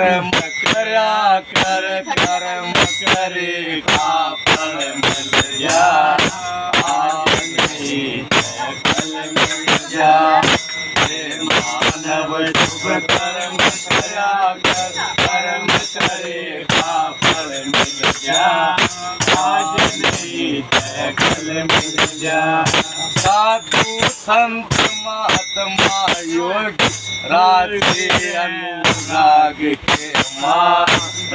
कर्म करया कर कर्म करे का फल मिल जा आज नहीं तो कल मिल जा हे मानव शुभ कर्म करया कर कर्म करे का फल मिल जा आज नहीं तो कल मिल जा साधु संत महात्मा योग राधे अनुराग के माँ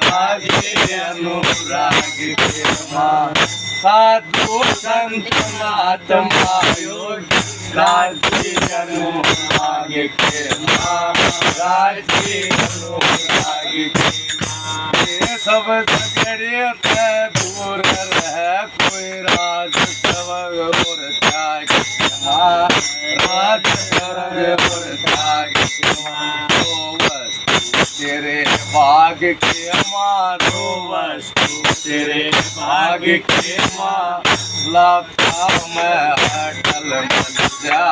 राधे अनुराग के माँ साधु संत महात्मा योग राधे अनुराग के माँ राधे अनुराग के सब झगड़े दूर रह कोई राज सब और त्याग राज सर्ग और त्याग तेरे भाग के मारो वस्तु तेरे भाग के माँ लता में अटल मिल जा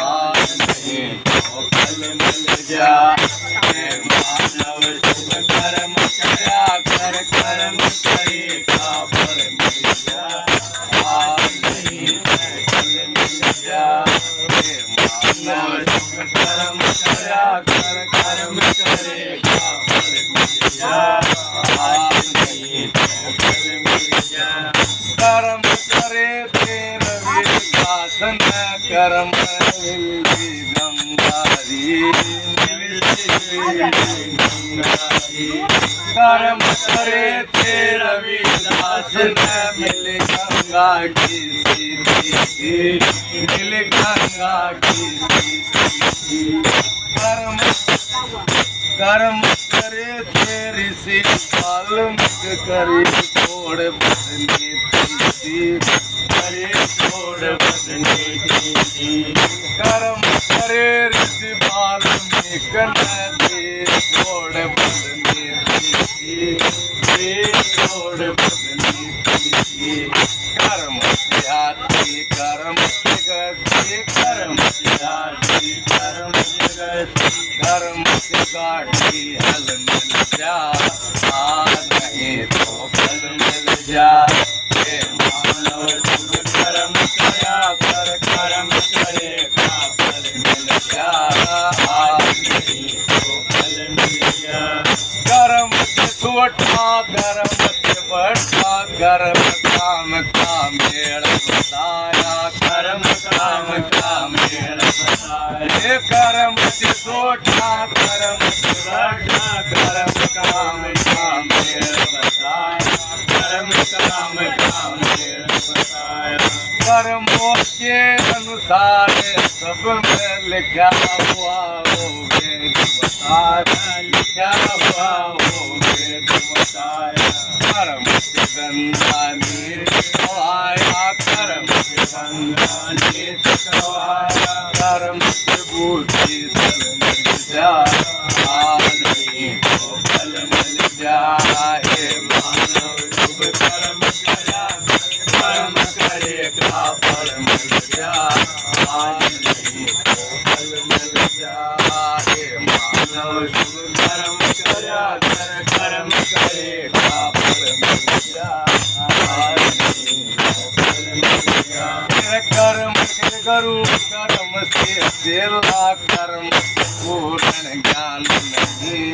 आज नहीं तो कल मिल जा हे मानव शुभ कर्म करया कर कर्म करे का फल मिल जा आज नहीं तो कल मिल जा हे मानव शुभ कर्म करया कर कर्म करे का फल मिल जा आज नहीं तो कल मिल जा कर्म करे तेरे दासन कर्म मिलती गंगारी कर्म करे तेरा दासन मिल गंगा की सीधी मिल गंगा की सीधी कर्म कर्म करे तेरी सी वाल्मीकि करे छोड़ बदनी थी करे छोड़ बदनी थी कर्म करे ऋषि वाल्मीकि नदी छोड़ बदनी थी छोड़ बदनी थी कर्म त्यागी कर्म गति कर्म त्यागी कर्म गति कर्म से गाठी हल मिल जा आज नहीं तो कल मिल जा हे मानव शुभ कर्म करया कर कर्म करे का फल मिल जा आज नहीं तो कल मिल जा कर्म से छोटा कर्म से बड़ा कर्म काम का मेल बताया कर्म काम का मेल बताया कर्म से छोटा कर्म से बड़ा कर्म काम का मेल बताया कर्म काम का मेल बताया कर्मों के अनुसार सब में लिखा हुआ वो वेद बताया लिखा हुआ वो वेद बताया कर्म से गंगा नीति कवाया कर्म से गंगा नीति कवाया कर्म से बुद्धि जल मिल जा आज नहीं तो कल मिल जा हे मानव शुभ कर्म करया कर्म करे का फल मिल जा आज नहीं तो कल मिल जा हे मानव शुभ कर्म करया कर कर्म करे का फल मिल जा आज नहीं तो कल मिल जा कर्म के करू कर्म से सेला कर्म पूर्ण ज्ञान नहीं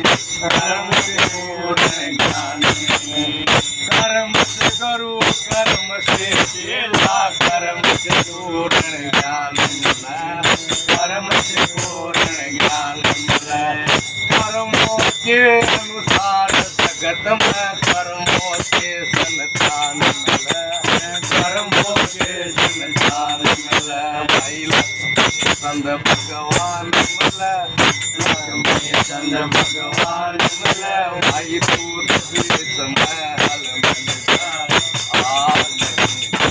कर्म से पूर्ण ज्ञान नहीं कर्म से करू कर्म से सेला कर्म से पूर्ण ज्ञान मिला कर्म से पूर्ण ज्ञान मिला कर्मों के अनुसार जगत में कर्मों के संतान मिला कर्मों के संतान मिला भाई चंद भगवान मिला लक्ष्मी चंद भगवान मिला भाई तू समय हल मिल जा आज नहीं